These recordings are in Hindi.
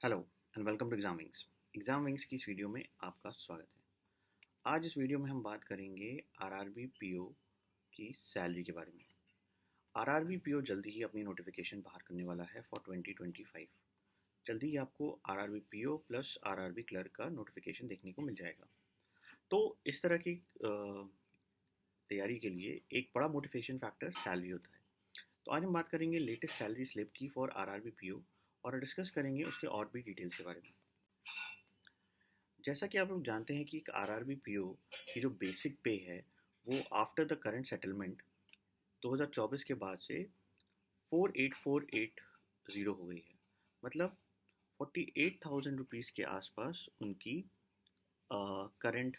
Hello and welcome to exam wings की इस वीडियो में आपका स्वागत है। आज इस वीडियो में हम बात करेंगे आरआरबी पीओ की सैलरी के बारे में। आरआरबी पीओ जल्दी ही अपनी नोटिफिकेशन बाहर करने वाला है फॉर 2025। जल्दी ही आपको RRB PO plus RRB clerk का नोटिफिकेशन देखने को मिल जाएगा। तो इस तरह की तैयारी के लिए एक बड़ा मोटिवेशन फैक्टर सैलरी होता है। तो आज हम बात करेंगे लेटेस्ट सैलरी स्लिप की फॉर आरआरबी पीओ और डिस्कस करेंगे उसके और भी डिटेल्स के बारे में। जैसा कि आप लोग जानते हैं कि एक आरआरबी पीओ की जो बेसिक पे है वो आफ्टर द करंट सेटलमेंट 2024 के बाद से 48,480 हो गई है। मतलब 48,000 रुपीज़ के आसपास उनकी करंट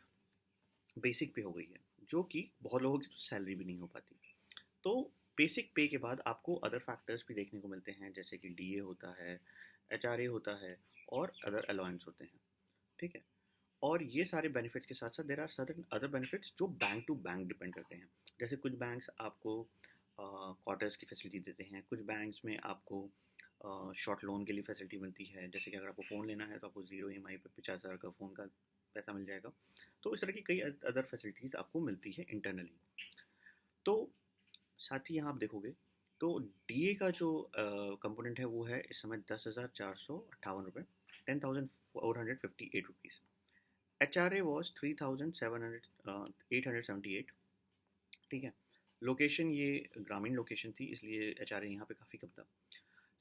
बेसिक पे हो गई है, जो कि बहुत लोगों की तो सैलरी भी नहीं हो पाती। तो बेसिक पे के बाद आपको अदर फैक्टर्स भी देखने को मिलते हैं, जैसे कि डीए होता है, एचआरए होता है और अदर अलाउंस होते हैं। ठीक है। और ये सारे बेनिफिट्स के साथ साथ there are certain other benefits जो बैंक टू बैंक डिपेंड करते हैं। जैसे कुछ बैंक्स आपको क्वार्टर्स की फैसिलिटी देते हैं, कुछ बैंक्स में आपको शॉर्ट लोन के लिए फैसिलिटी मिलती है। जैसे कि अगर आपको फ़ोन लेना है तो आपको ज़ीरो ईएमआई पे 50,000 का फ़ोन का पैसा मिल जाएगा। तो इस तरह की कई अदर फैसिलिटीज़ आपको मिलती है इंटरनली। तो साथ ही यहाँ आप देखोगे तो डीए का जो कंपोनेंट है वो है इस समय 10,458 रुपये, 10,458 रुपीज़। HRA was 3,700 878। ठीक है। लोकेशन ये ग्रामीण लोकेशन थी, इसलिए HRA यहाँ पे काफ़ी कम था।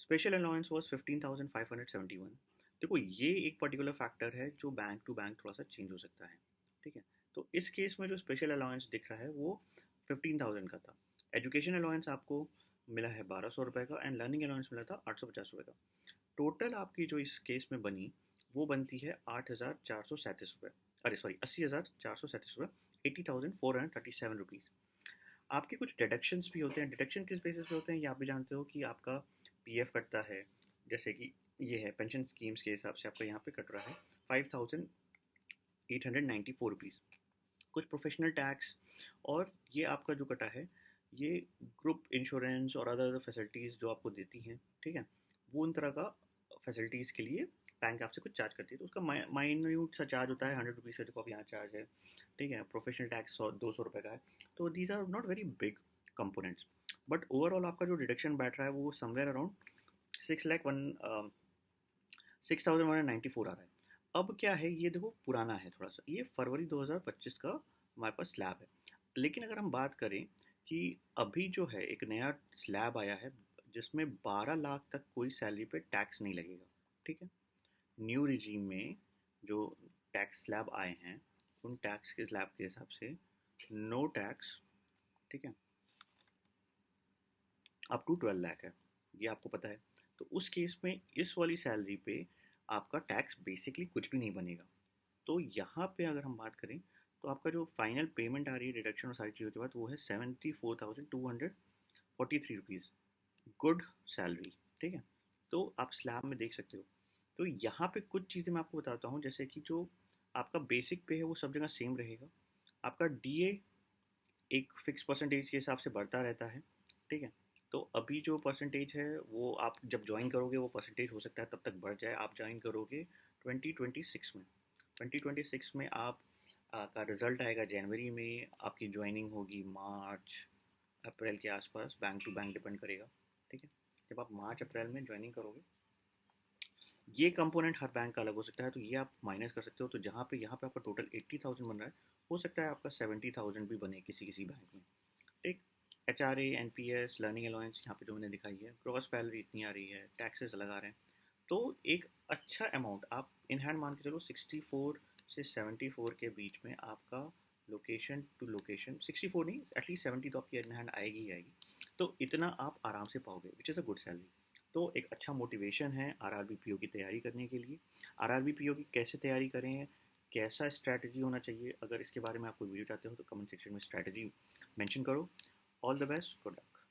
Special allowance was 15,571। देखो ये एक पर्टिकुलर फैक्टर है जो बैंक टू बैंक थोड़ा सा चेंज हो सकता है। ठीक है। तो इस केस में जो स्पेशल अलाउंस दिख रहा है वो 15,000 का था। एजुकेशन अलाउंस आपको मिला है 1,200 रुपये का एंड लर्निंग अलाउंस मिला था 850 रुपये का। टोटल आपकी जो इस केस में बनी वो बनती है 8,437 रुपये, अरे सॉरी 80,437 रुपये, 80,437 रुपीज़। आपके कुछ डिडक्शंस भी होते हैं। डिडक्शन किस बेसिस पे होते हैं ये आप भी जानते हो कि आपका पीएफ कटता है। जैसे कि ये है पेंशन स्कीम्स के हिसाब से आपका यहाँ पे कट रहा है 5,894 रुपीज़। कुछ प्रोफेशनल टैक्स और ये आपका जो कटा है ये ग्रुप इंश्योरेंस और अदर फैसिलिटीज़ जो आपको देती हैं। ठीक है। वो उन तरह का फैसिलिटीज़ के लिए बैंक आपसे कुछ चार्ज करती है, तो उसका माइन्यूट सा चार्ज होता है 100 रुपीज़ का। देखो अब यहाँ चार्ज है। ठीक है। प्रोफेशनल टैक्स 200 रुपये का है। तो these are not very big components, but overall आपका जो डिडक्शन बैठ रहा है वो समवेयर अराउंड 6,194 आ रहा है। अब क्या है ये देखो पुराना है थोड़ा सा, ये फरवरी 2025 का हमारे पास स्लैब है। लेकिन अगर हम बात करें कि अभी जो है एक नया स्लैब आया है जिसमें 12 लाख तक कोई सैलरी पे टैक्स नहीं लगेगा। ठीक है। न्यू रिजीम में जो टैक्स स्लैब आए हैं उन टैक्स के स्लैब के हिसाब से नो टैक्स। ठीक है। अप टू 12 लाख है, ये आपको पता है। तो उस केस में इस वाली सैलरी पे आपका टैक्स बेसिकली कुछ भी नहीं बनेगा। तो यहाँ पे अगर हम बात करें तो आपका जो फाइनल पेमेंट आ रही है डिडक्शन और सारी चीज़ों के बाद वो है 74,243 रुपीज़। Good salary. ठीक है। तो आप स्लैब में देख सकते हो। तो यहाँ पे कुछ चीज़ें मैं आपको बताता हूँ, जैसे कि जो आपका बेसिक पे है वो सब जगह सेम रहेगा। आपका डीए एक फिक्स परसेंटेज के हिसाब से बढ़ता रहता है। ठीक है। तो अभी जो परसेंटेज है वो आप जब ज्वाइन करोगे वो परसेंटेज हो सकता है तब तक बढ़ जाए। आप ज्वाइन करोगे 2026 में। 2026 में आप का रिज़ल्ट आएगा जनवरी में, आपकी ज्वाइनिंग होगी मार्च अप्रैल के आसपास, बैंक टू बैंक डिपेंड करेगा। ठीक है। जब आप मार्च अप्रैल में ज्वाइनिंग करोगे ये कंपोनेंट हर बैंक का अलग हो सकता है, तो ये आप माइनस कर सकते हो। तो जहाँ पे यहाँ पे आपका टोटल 80,000 बन रहा है, हो सकता है आपका 70,000 भी बने किसी किसी बैंक में। ठीक। HRA NPS लर्निंग अलाउंस यहाँ पे जो मैंने दिखाई है, क्रॉस सैलरी इतनी आ रही है, टैक्सेस लगा रहे हैं। तो एक अच्छा अमाउंट आप इन हैंड मान के चलो 64 से 74 के बीच में आपका लोकेशन टू लोकेशन, 64 नहीं एटलीस्ट 70 तो आपकी इन हैंड आएगी ही आएगी। तो इतना आप आराम से पाओगे which is a good salary. तो एक अच्छा मोटिवेशन है आरआरबी पीओ की तैयारी करने के लिए। आरआरबी पीओ की कैसे तैयारी करें, कैसा स्ट्रैटेजी होना चाहिए, अगर इसके बारे में आप कोई वीडियो चाहते हो तो कमेंट सेक्शन में स्ट्रैटेजी मेंशन करो। All the best, good luck.